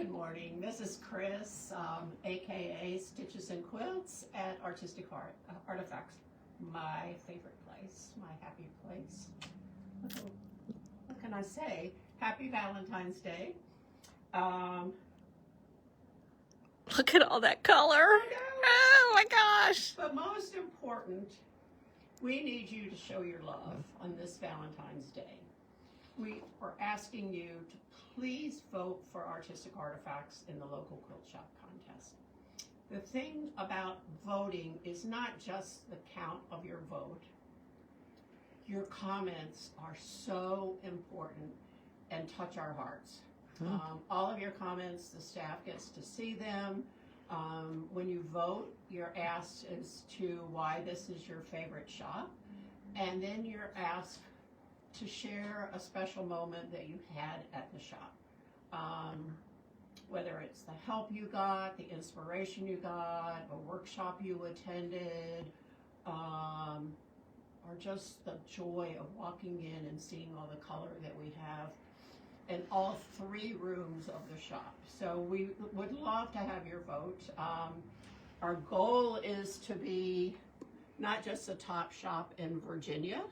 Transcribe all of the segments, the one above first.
Good morning. This is Chris, aka Stitches and Quilts at Artisticartifacts. My favorite place, my happy place. What can I say? Happy Valentine's Day. Look at all that color. Oh my gosh. But most important, we need you to show your love on this Valentine's Day. We are asking you to please vote for Artistic Artifacts in the local quilt shop contest. The thing about voting is not just the count of your vote. Your comments are so important and touch our hearts. All of your comments, the staff gets to see them. When you vote, you're asked as to why this is your favorite shop, and then you're asked to share a special moment that you had at the shop. Whether it's the help you got, the inspiration you got, a workshop you attended, or just the joy of walking in and seeing all the color that we have in all 3 rooms of the shop. So we would love to have your vote. Our goal is to be not just the top shop in Virginia,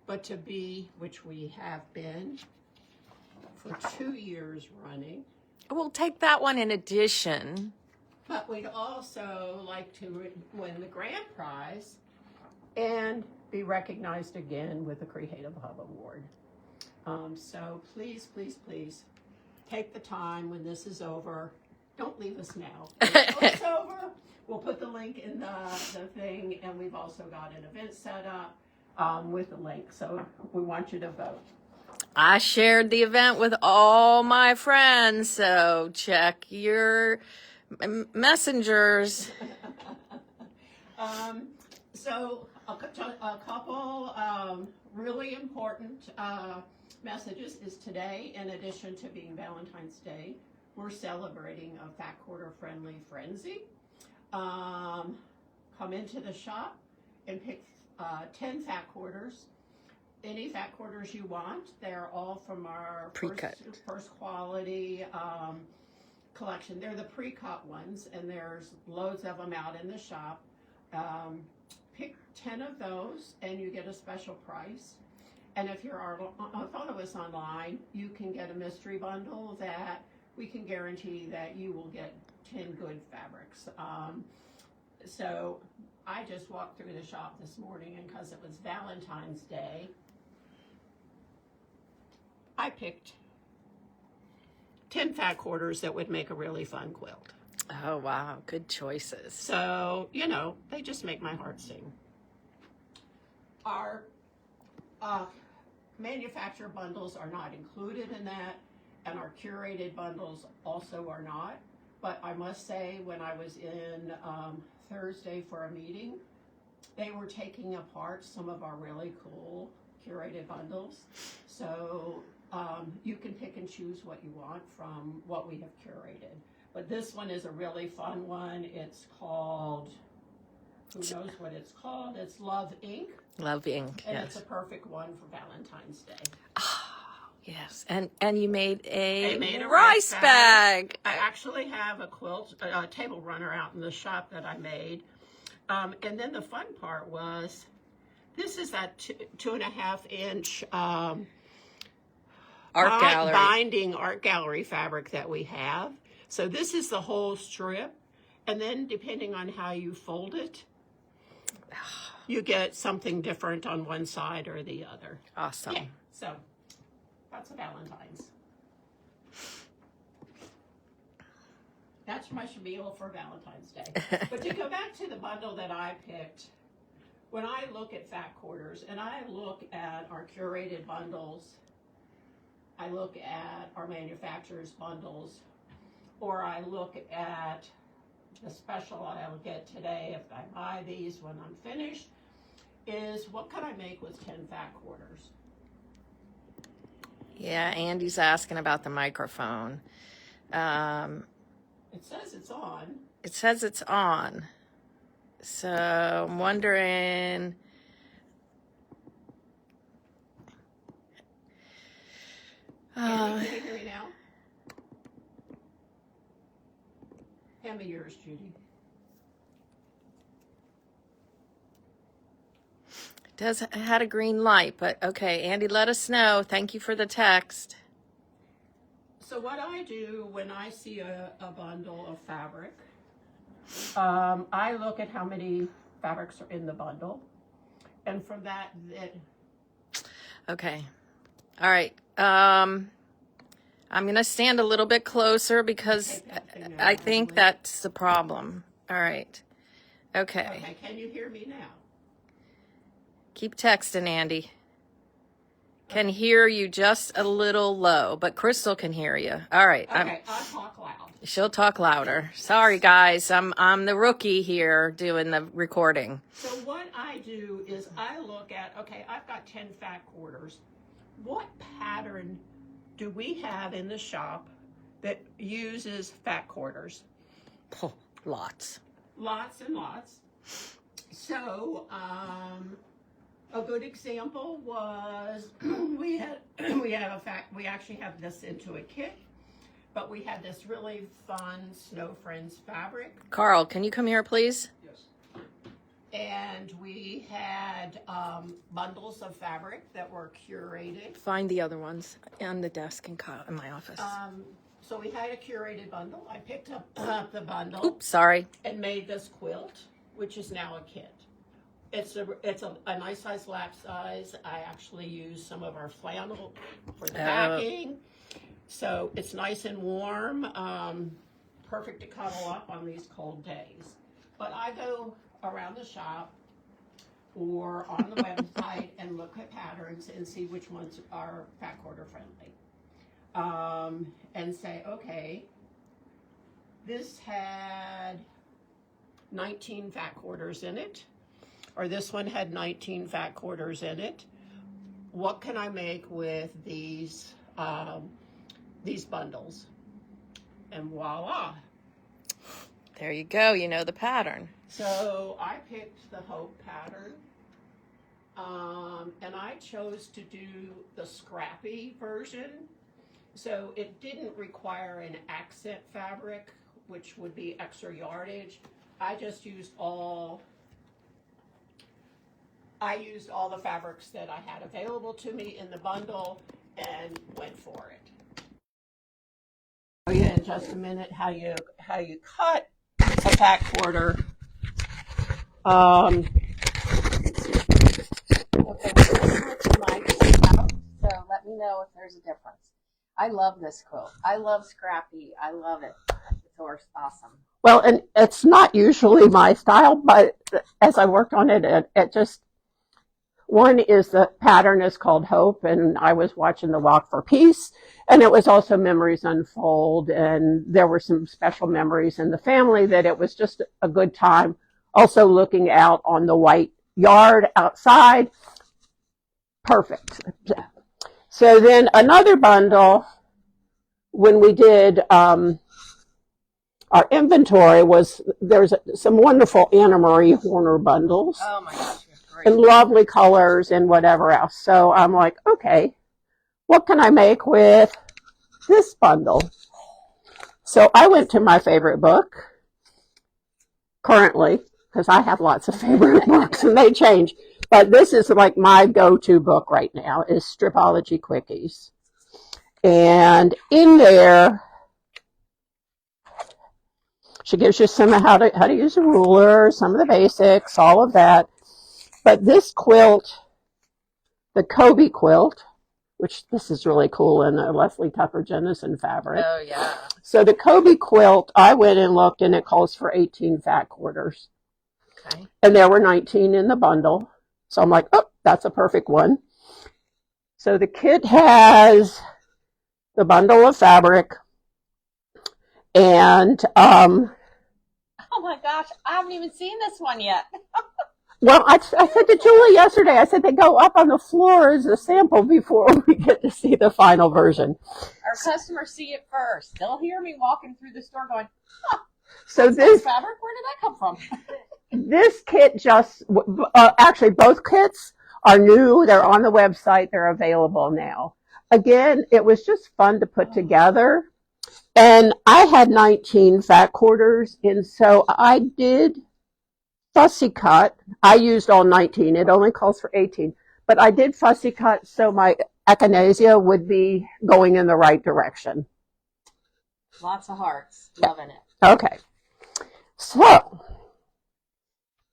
but to be, which we have been for 2 years running. We'll take that one in addition. But we'd also like to win the grand prize and be recognized again with the Creative Hub Award. So please, please, please take the time when this is over. Don't leave us now. When it's over, we'll put the link in the thing, and we've also got an event set up with the link. So we want you to vote. I shared the event with all my friends, so check your messengers. So a couple really important messages is today, in addition to being Valentine's Day, we're celebrating a fat quarter friendly frenzy. Come into the shop and pick 10 fat quarters. Any fat quarters you want. They're all from our first quality collection. They're the pre-cut ones, and there's loads of them out in the shop. Pick 10 of those, and you get a special price. And if you're follow us online, you can get a mystery bundle that we can guarantee that you will get 10 good fabrics. So I just walked through the shop this morning, and because it was Valentine's Day, I picked 10 fat quarters that would make a really fun quilt. Oh, wow. Good choices. So, you know, they just make my heart sing. Our manufacturer bundles are not included in that, and our curated bundles also are not. But I must say, when I was in Thursday for a meeting, they were taking apart some of our really cool curated bundles. So you can pick and choose what you want from what we have curated. But this one is a really fun one. It's called, who knows what it's called? It's Love Ink. Love Ink, And yes. it's a perfect one for Valentine's Day. Oh, yes. And you made a rice bag. I actually have a table runner out in the shop that I made. And then the fun part was, this is that 2.5 inch Art gallery. binding art gallery fabric that we have. So this is the whole strip. And then depending on how you fold it, you get something different on one side or the other. Awesome. Yeah, so that's a Valentine's. That's my spiel for Valentine's Day. But to go back to the bundle that I picked, when I look at fat quarters and I look at our curated bundles, I look at our manufacturer's bundles, or I look at the special I'll get today if I buy these when I'm finished, is what can I make with 10 fat quarters? Yeah, Andy's asking about the microphone. It says it's on. It says it's on. So I'm wondering. Can you hear me now? Hand me yours, Judy. It had a green light, but okay, Andy, let us know. Thank you for the text. So what I do when I see a bundle of fabric, I look at how many fabrics are in the bundle, and from that, Okay. All right. I'm going to stand a little bit closer because I think that's the problem. All right. Okay. Okay, can you hear me now? Keep texting, Andy. Can hear you just a little low, but Crystal can hear you. All right. Okay, I'll talk loud. She'll talk louder. Sorry, guys. I'm the rookie here doing the recording. So what I do is I look at, okay, I've got 10 fat quarters. What pattern do we have in the shop that uses fat quarters? Oh, lots. Lots and lots. So, a good example was we actually have this into a kit, but we had this really fun Snow Friends fabric. Carl, can you come here, please? Yes. And we had bundles of fabric that were curated. Find the other ones on the desk in my office. So we had a curated bundle. I picked up the bundle. Oops, sorry. And made this quilt, which is now a kit. It's a nice size lap size. I actually use some of our flannel for the backing. So it's nice and warm, perfect to cuddle up on these cold days. But I go around the shop or on the website and look at patterns and see which ones are fat quarter friendly. And say, okay, this had 19 fat quarters in it, or this one had 19 fat quarters in it. What can I make with these bundles? And voila. There you go. You know the pattern. So I picked the Hope pattern, and I chose to do the scrappy version. So it didn't require an accent fabric, which would be extra yardage. I just used all the fabrics that I had available to me in the bundle and went for it. Oh yeah, in just a minute, how you cut a fat quarter. Okay, so let me know if there's a difference. I love this quilt. I love scrappy. I love it. It's awesome. Well, and it's not usually my style, but as I worked on it, it just, one is the pattern is called Hope, and I was watching the Walk for Peace, and it was also Memories Unfold, and there were some special memories in the family that it was just a good time. Also looking out on the white yard outside. Perfect. So then another bundle, when we did our inventory, there's some wonderful Anna Marie Horner bundles. Oh my gosh, great. And lovely colors and whatever else. So I'm like, okay, what can I make with this bundle? So I went to my favorite book currently, because I have lots of favorite books and they change. But this is like my go-to book right now is Stripology Quickies. And in there, she gives you some of how to use a ruler, some of the basics, all of that. But this quilt, the Koby quilt, which this is really cool in a Leslie Tucker Jennison fabric. Oh, yeah. So the Koby quilt, I went and looked, and it calls for 18 fat quarters. Okay. And there were 19 in the bundle. So I'm like, oh, that's a perfect one. So the kit has the bundle of fabric and oh my gosh, I haven't even seen this one yet. well, I said to Julie yesterday, I said they go up on the floor as a sample before we get to see the final version. Our customers see it first. They'll hear me walking through the store going, huh, so this fabric, where did that come from? This kit just, actually both kits are new. They're on the website. They're available now. Again, it was just fun to put together. And I had 19 fat quarters, and so I did fussy cut. I used all 19. It only calls for 18. But I did fussy cut so my echinacea would be going in the right direction. Lots of hearts. Loving it. Okay. So,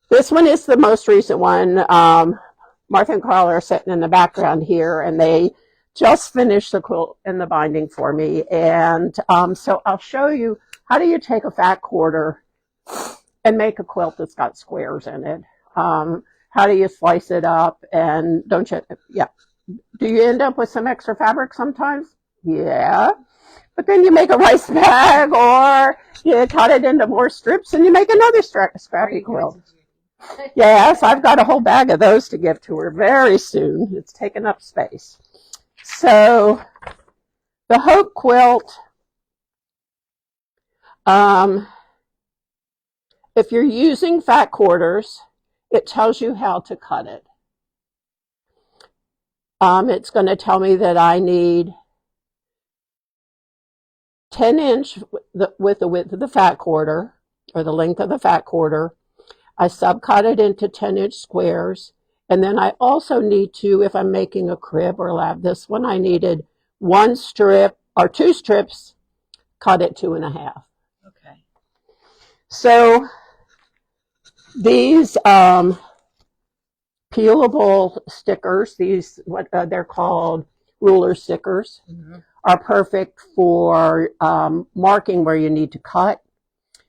this one is the most recent one. Martha and Carl are sitting in the background here, and they just finished the quilt and the binding for me. And so I'll show you how do you take a fat quarter and make a quilt that's got squares in it. How do you slice it up? And don't you, yeah. Do you end up with some extra fabric sometimes? Yeah. But then you make a rice bag, or you cut it into more strips and you make another scrappy quilt. Yes, I've got a whole bag of those to give to her very soon. It's taking up space. So the Hope quilt, if you're using fat quarters, it tells you how to cut it. It's going to tell me that I need 10-inch with the width of the fat quarter, or the length of the fat quarter. I subcut it into 10-inch squares. And then I also need to, if I'm making a crib or lab, this one I needed 1 strip or 2 strips, cut it 2.5. Okay. So these peelable stickers, these what they're called ruler stickers, are perfect for marking where you need to cut,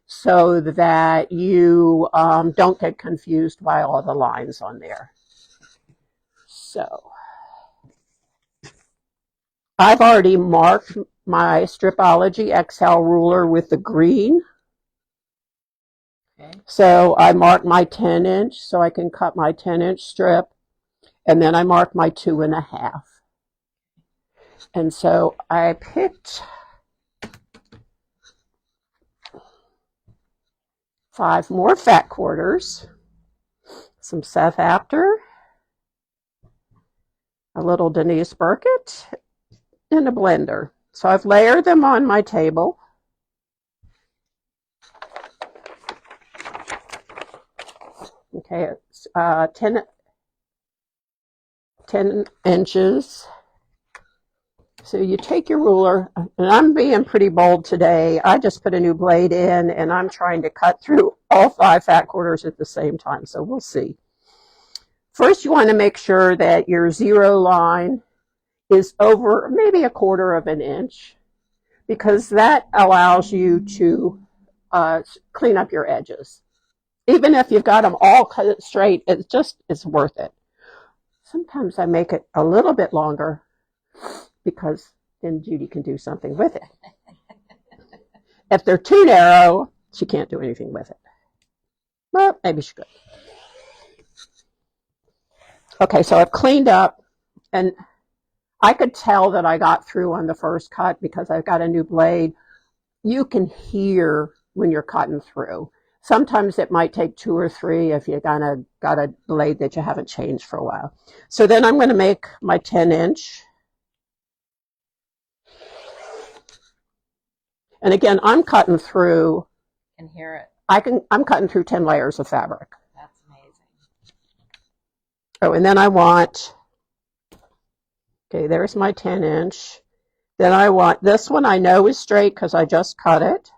so that you don't get confused by all the lines on there. So I've already marked my Stripology XL ruler with the green. Okay. So I mark my 10-inch so I can cut my 10-inch strip, and then I mark my 2.5. And so I picked 5 more fat quarters, some Seth Apter, a little Denise Burkett, and a blender. So I've layered them on my table. Okay, it's 10 inches. So you take your ruler, and I'm being pretty bold today. I just put a new blade in, and I'm trying to cut through all 5 fat quarters at the same time, so we'll see. First, you want to make sure that your zero line is over maybe 1/4 inch, because that allows you to clean up your edges. Even if you've got them all cut straight, it's worth it. Sometimes I make it a little bit longer, because then Judy can do something with it. If they're too narrow, she can't do anything with it. Well, maybe she could. Okay, so I've cleaned up, and I could tell that I got through on the first cut because I've got a new blade. You can hear when you're cutting through. Sometimes it might take 2 or 3 if you got a blade that you haven't changed for a while. So then I'm going to make my 10-inch. And again, I'm cutting through. Can hear it. I'm cutting through 10 layers of fabric. That's amazing. Oh, and then I want, okay, there's my 10-inch. Then I want, this one I know is straight because I just cut it.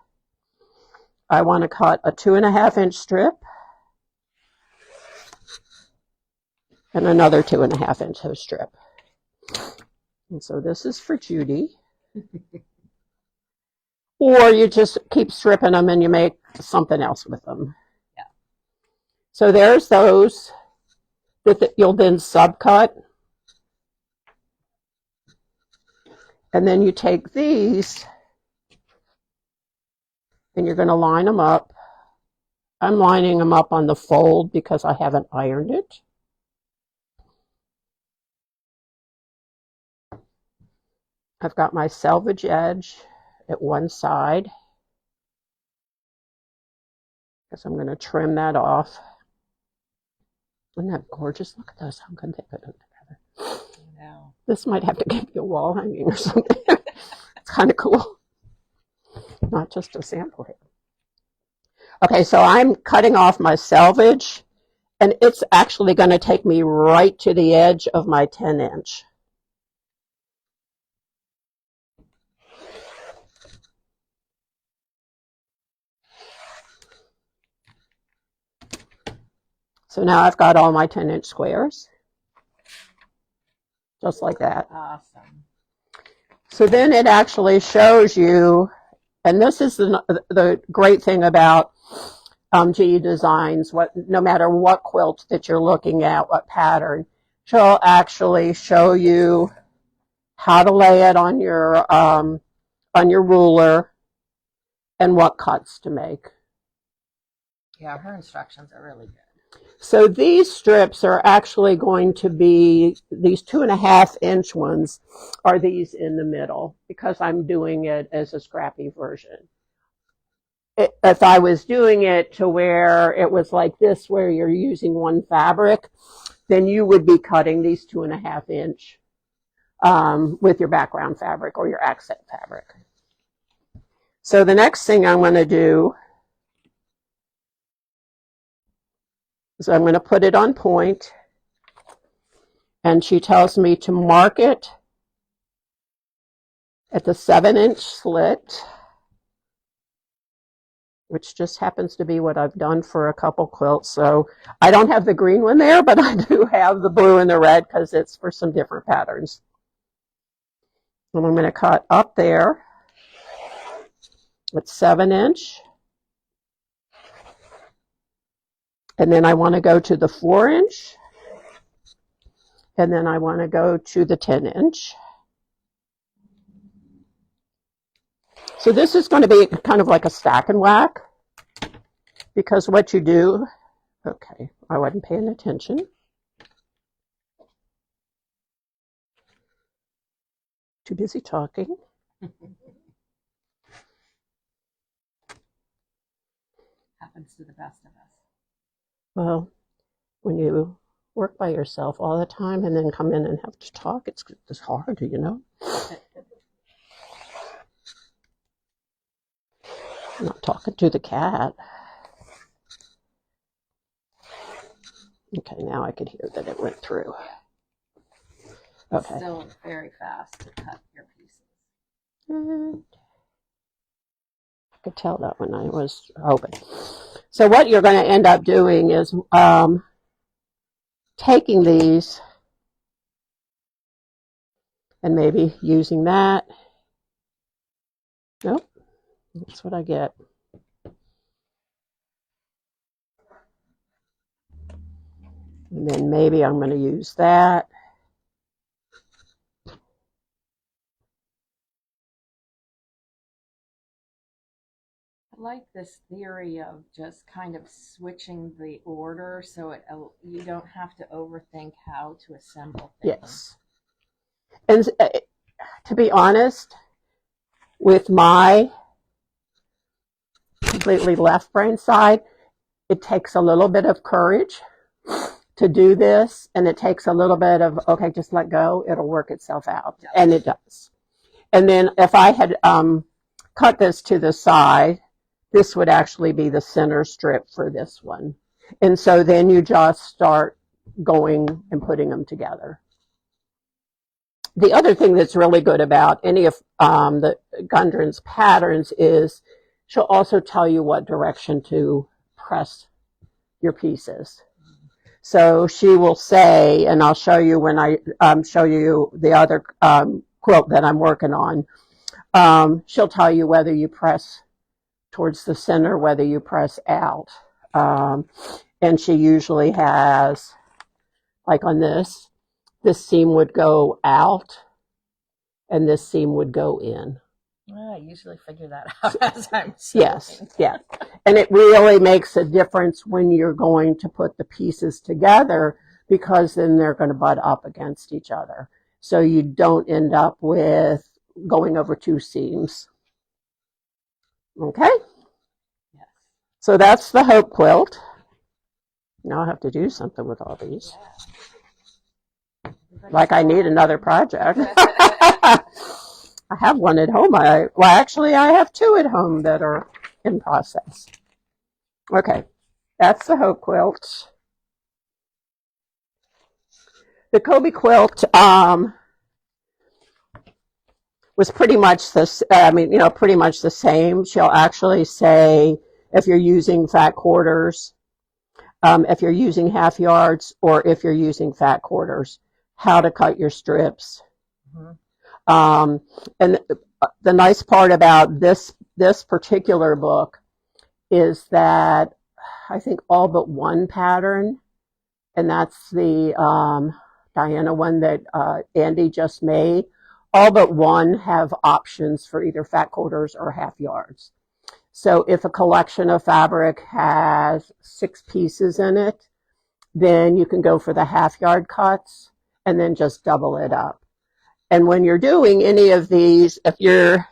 I want to cut a 2.5-inch strip and another 2.5-inch strip. And so this is for Judy. Or you just keep stripping them and you make something else with them. Yeah. So there's those that you'll then subcut. And then you take these and you're going to line them up. I'm lining them up on the fold because I haven't ironed it. I've got my selvage edge at one side, because I'm going to trim that off. Isn't that gorgeous? Look at those. How good they put them together. This might have to give you a wall hanging or something. It's kind of cool. not just a sample here. Okay, so I'm cutting off my selvage, and it's actually going to take me right to the edge of my 10-inch. So now I've got all my 10-inch squares, just like that. Awesome. So then it actually shows you, and this is the great thing about GEDesigns, no matter what quilt that you're looking at, what pattern, she'll actually show you how to lay it on your ruler and what cuts to make. Yeah, her instructions are really good. So these strips are actually going to be, these 2.5-inch ones are these in the middle, because I'm doing it as a scrappy version. If I was doing it to where it was like this, where you're using one fabric, then you would be cutting these 2.5-inch with your background fabric or your accent fabric. So the next thing I'm going to do is I'm going to put it on point, and she tells me to mark it at the 7-inch slit, which just happens to be what I've done for a couple quilts. So I don't have the green one there, but I do have the blue and the red because it's for some different patterns. And I'm going to cut up there at 7-inch. And then I want to go to the 4-inch. And then I want to go to the 10-inch. So this is going to be kind of like a stack and whack, because what you do, okay, I wasn't paying attention. Too busy talking. Happens to the best of us. Well, when you work by yourself all the time and then come in and have to talk, it's hard, you know. I'm not talking to the cat. Okay, now I could hear that it went through. Okay. Still very fast to cut your pieces. And I could tell that when I was open. So what you're going to end up doing is taking these and maybe using that. Nope, that's what I get. And then maybe I'm going to use that. I like this theory of just kind of switching the order so you don't have to overthink how to assemble things. Yes. And to be honest, with my completely left brain side, it takes a little bit of courage to do this, and it takes a little bit of, okay, just let go, it'll work itself out. Yeah. And it does. And then if I had cut this to the side, this would actually be the center strip for this one. And so then you just start going and putting them together. The other thing that's really good about any of the Gudrun's patterns is she'll also tell you what direction to press your pieces. So she will say, and I'll show you when I show you the other quilt that I'm working on, she'll tell you whether you press towards the center, whether you press out. And she usually has, like on this seam would go out and this seam would go in. Well, I usually figure that out as I'm sewing. Yes, yeah. And it really makes a difference when you're going to put the pieces together, because then they're going to butt up against each other. So you don't end up with going over two seams. Okay? Yes. So that's the Hope quilt. Now I have to do something with all these. Yeah. Like I need another project. I have one at home. Well, actually, I have two at home that are in process. Okay, that's the Hope quilt. The Koby quilt was pretty much this. Pretty much the same. She'll actually say if you're using fat quarters, if you're using half yards, or if you're using fat quarters, how to cut your strips. And the nice part about this particular book is that I think all but one pattern, and that's the Diana one that Andy just made, all but one have options for either fat quarters or half yards. So if a collection of fabric has 6 pieces in it, then you can go for the half yard cuts and then just double it up. And when you're doing any of these, if you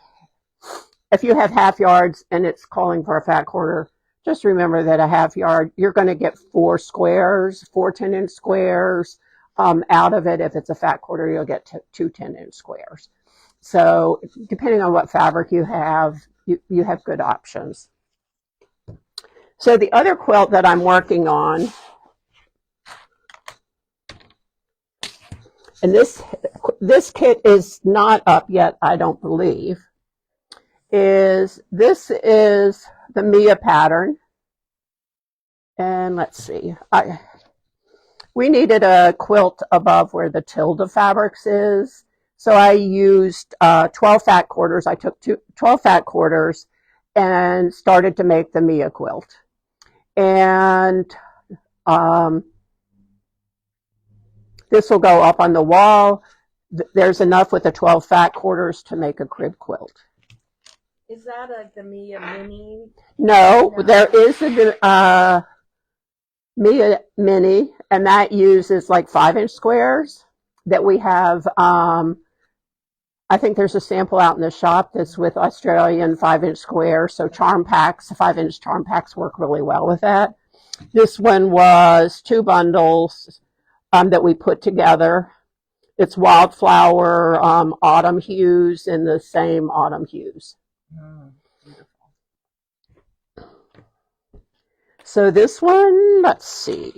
have half yards and it's calling for a fat quarter, just remember that a half yard, you're going to get 4 squares, 4 10-inch squares out of it. If it's a fat quarter, you'll get 2 10-inch squares. So depending on what fabric you have good options. So the other quilt that I'm working on, and this kit is not up yet, I don't believe, this is the Mia pattern. And let's see, we needed a quilt above where the tilde fabrics is. So I used 12 fat quarters. I took 12 fat quarters and started to make the Mia quilt. And this will go up on the wall. There's enough with the 12 fat quarters to make a crib quilt. Is that the Mia Mini? No, there is a Mia Mini, and that uses like 5-inch squares that we have. I think there's a sample out in the shop that's with Australian 5-inch squares. So charm packs, 5-inch charm packs work really well with that. This one was 2 bundles that we put together. It's wildflower autumn hues in the same autumn hues. Beautiful. So this one, let's see.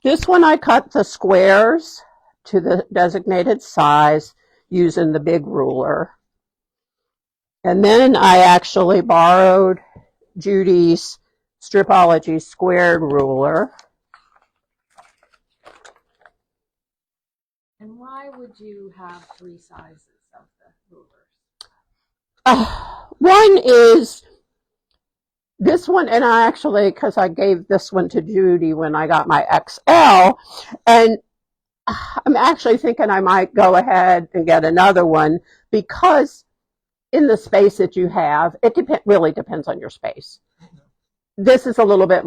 This one I cut the squares to the designated size using the big ruler. And then I actually borrowed Judy's Stripology squared ruler. And why would you have 3 sizes of the rulers? One is this one, and I actually, because I gave this one to Judy when I got my XL, and I'm actually thinking I might go ahead and get another one because in the space that you have, it really depends on your space. This is a little bit,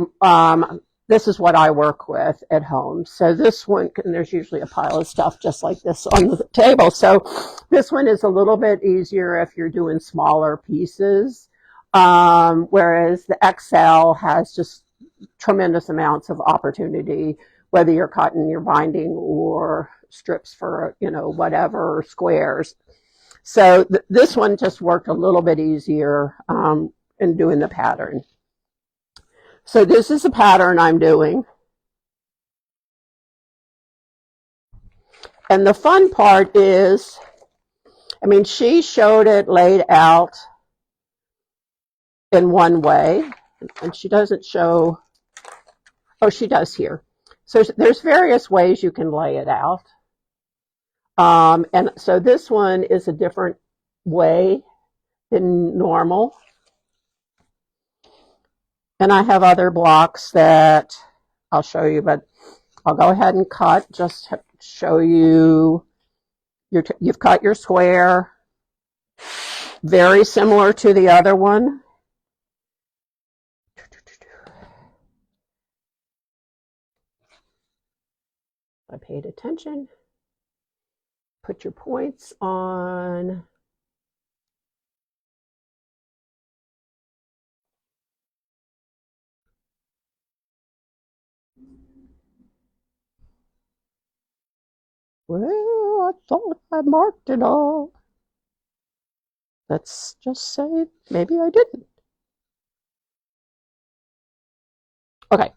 this is what I work with at home. So this one, and there's usually a pile of stuff just like this on the table. So this one is a little bit easier if you're doing smaller pieces, whereas the XL has just tremendous amounts of opportunity, whether you're cutting your binding or strips for, whatever, squares. So this one just worked a little bit easier in doing the pattern. So this is the pattern I'm doing. And the fun part is, she showed it laid out in one way, and she doesn't show, oh, she does here. So there's various ways you can lay it out. And so this one is a different way than normal. And I have other blocks that I'll show you, but I'll go ahead and cut, just to show you, you've cut your square, very similar to the other one. I paid attention. Put your points on. Where I thought I marked it all. Let's just say maybe I didn't. Okay.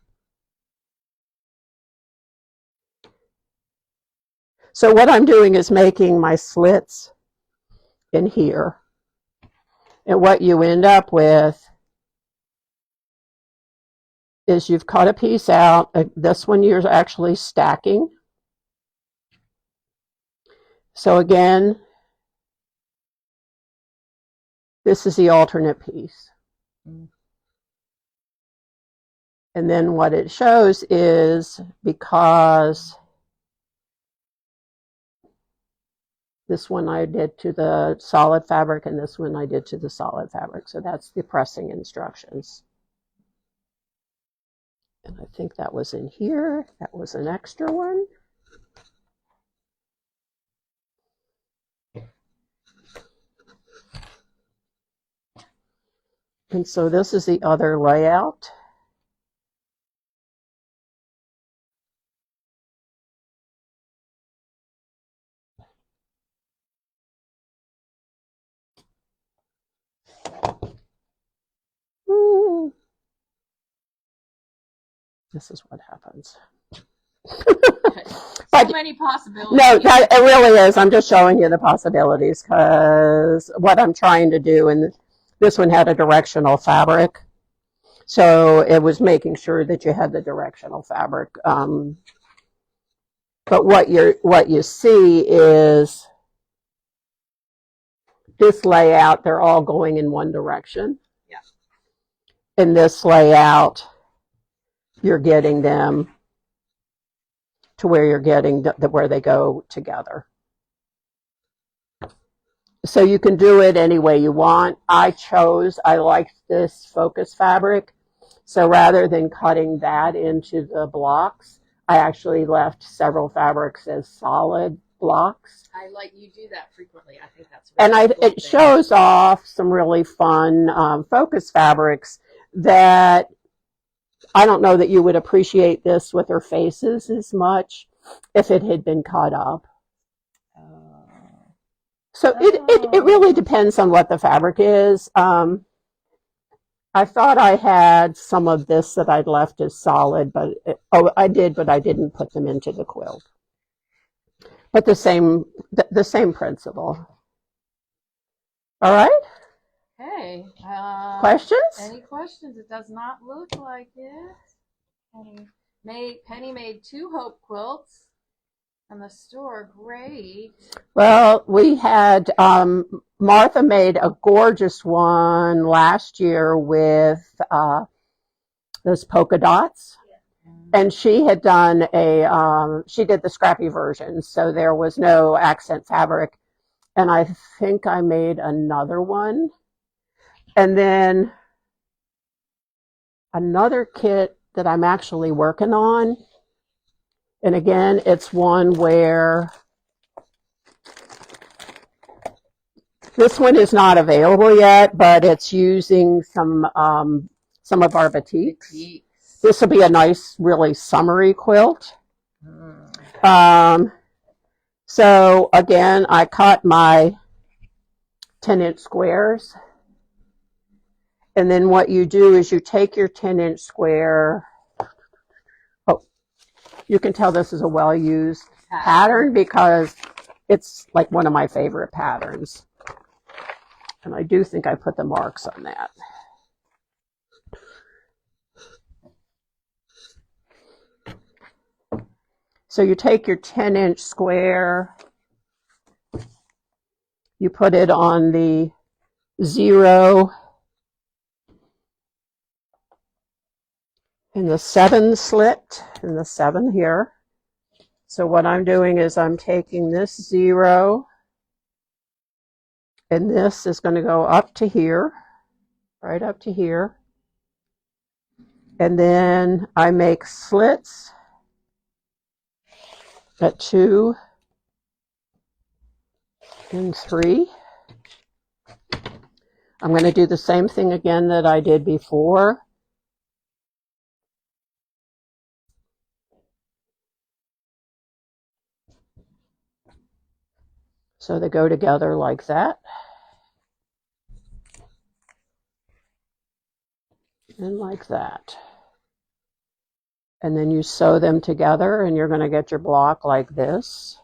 So what I'm doing is making my slits in here. And what you end up with is you've cut a piece out. This one you're actually stacking. So again, this is the alternate piece. And then what it shows is, because this one I did to the solid fabric and this one I did to the solid fabric. So that's the pressing instructions. And I think that was in here. That was an extra one. And so this is the other layout. This is what happens. So many possibilities. No, it really is. I'm just showing you the possibilities, because what I'm trying to do, and this one had a directional fabric, so it was making sure that you had the directional fabric. But what you see is this layout, they're all going in one direction. Yeah. In this layout, you're getting them to where you're getting where they go together. So you can do it any way you want. I liked this focus fabric. So rather than cutting that into the blocks, I actually left several fabrics as solid blocks. I like you do that frequently. I think that's really And it shows off some really fun focus fabrics that I don't know that you would appreciate this with her faces as much if it had been cut up. So it really depends on what the fabric is. I thought I had some of this that I'd left as solid, but I did, but I didn't put them into the quilt. But the same principle. All right. Okay. Questions? Any questions? It does not look like it. Penny made 2 hope quilts from the store. Great. Well, we had Martha made a gorgeous one last year with those polka dots. And she had done she did the scrappy version, so there was no accent fabric. And I think I made another one. And then another kit that I'm actually working on. And again, it's one where this one is not available yet, but it's using some of our batiks. This will be a nice, really summery quilt. So again, I cut my 10-inch squares. And then what you do is you take your 10-inch square. Oh, you can tell this is a well-used pattern because it's like one of my favorite patterns. And I do think I put the marks on that. So you take your 10-inch square, you put it on the 0 in the 7 slit, in the 7 here. So what I'm doing is I'm taking this 0, and this is going to go up to here, right up to here. And then I make slits at 2 and 3. I'm going to do the same thing again that I did before. So they go together like that. And like that. And then you sew them together and you're going to get your block like this.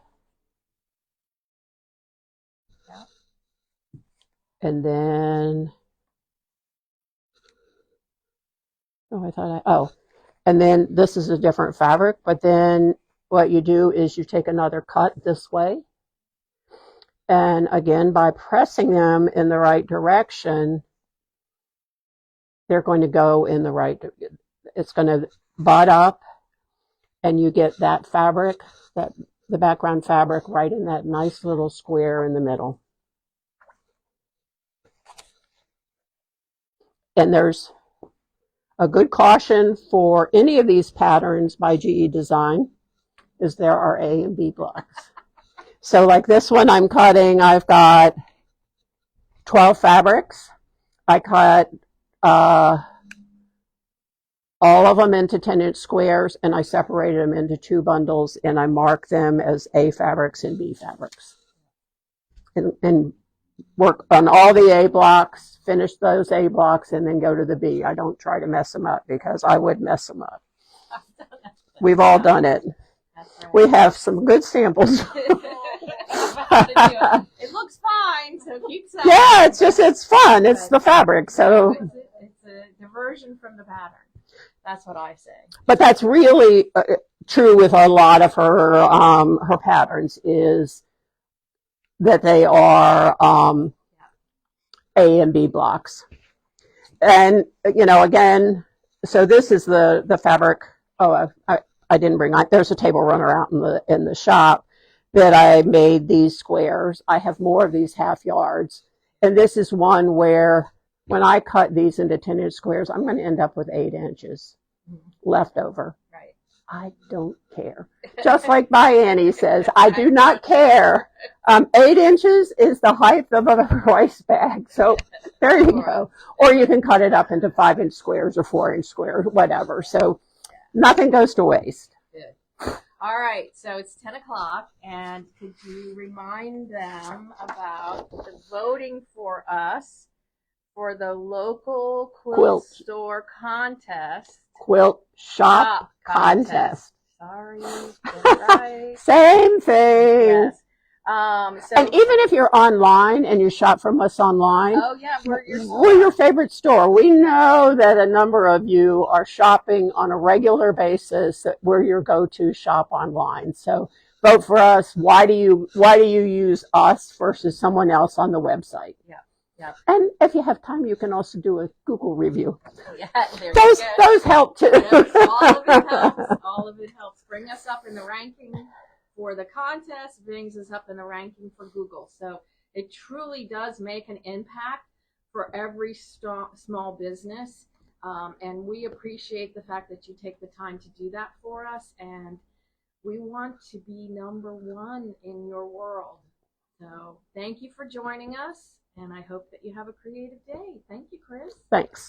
And then, and then this is a different fabric, but then what you do is you take another cut this way. And again, by pressing them in the right direction, they're going to go in the right, it's going to butt up and you get that fabric, the background fabric right in that nice little square in the middle. And there's a good caution for any of these patterns by GEDesign is there are A and B blocks. So like this one I'm cutting, I've got 12 fabrics. I cut all of them into 10-inch squares and I separated them into 2 bundles and I mark them as A fabrics and B fabrics. And work on all the A blocks, finish those A blocks, and then go to the B. I don't try to mess them up because I would mess them up. We've all done it. That's right. We have some good samples. It looks fine, so keep sewing. Yeah, it's fun. It's the fabric, so. It's a diversion from the pattern. That's what I say. But that's really true with a lot of her patterns is that they are A and B blocks. And, you know, again, so this is the fabric. Oh, I didn't bring, there's a table runner out in the shop that I made these squares. I have more of these half yards. And this is one where when I cut these into 10-inch squares, I'm going to end up with 8 inches left over. Right. I don't care. Just like my Annie says, I do not care. 8 inches is the height of a rice bag. So there you go. Or you can cut it up into 5-inch squares or 4-inch squares, whatever. So nothing goes to waste. Good. All right. So it's 10 o'clock. And could you remind them about the voting for us for the local quilt store contest? Quilt shop contest. Sorry, right. Same thing. Yes. And even if you're online and you shop from us online, oh yeah, we're your favorite store. We know that a number of you are shopping on a regular basis. That we're your go-to shop online. So vote for us. Why do you use us versus someone else on the website? Yeah. Yep. And if you have time, you can also do a Google review. Yeah, those help too. Yes, all of it helps. All of it helps bring us up in the ranking for the contest, brings us up in the ranking for Google. So it truly does make an impact for every small business. And we appreciate the fact that you take the time to do that for us. And we want to be #1 in your world. So thank you for joining us. And I hope that you have a creative day. Thank you, Chris. Thanks.